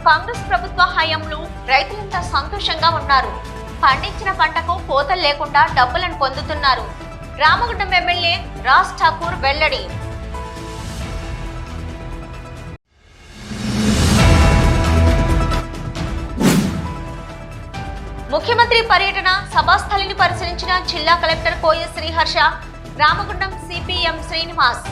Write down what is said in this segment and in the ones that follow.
కాంగ్రెస్ ప్రభుత్వ హయాంలో రైతులంతా సంతోషంగా ఉన్నారు. పండించిన పంటకు కోతలు లేకుండా డబ్బులను పొందుతున్నారు. రామగుండం ఎమ్మెల్యే రాజ్ ఠాకూర్ వెల్లడి. ముఖ్యమంత్రి పర్యటన సభాస్థలిని పరిశీలించిన జిల్లా collector Koya Sriharsha, Ramagundam CPM Srinivas.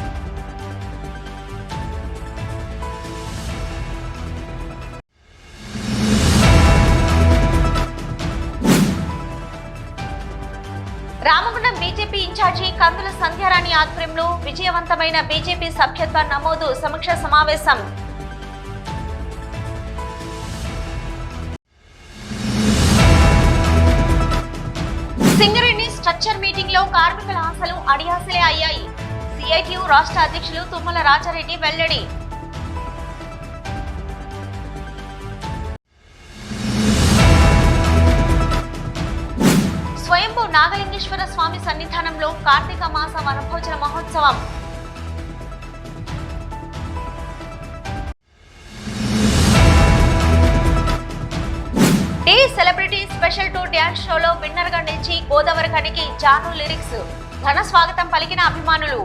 Ramagundam BJP ఇన్ఛార్జి కందుల సంధ్యారాణి ఆధ్వర్యంలో విజయవంతమైన బీజేపీ సభ్యత్వ నమోదు సమీక్ష సమావేశం. సింగరేణి స్ట్రక్చర్ మీటింగ్ లో కార్మికుల ఆశలు అడియాసలే అయ్యాయి. సిఐటియు రాష్ట్ర అధ్యక్షులు తుమ్మల రాజారెడ్డి వెల్లడి. స్వయంభూ నాగలింగేశ్వర స్వామి సన్నిధానంలో కార్తీక మాస వనభోజన మహోత్సవం. Day celebrity special two dance షోలో విన్నర్ గా నిలిచి గోదావరి ఖనికి జాను లిరిక్స్ ఘన స్వాగతం పలికిన అభిమానులు.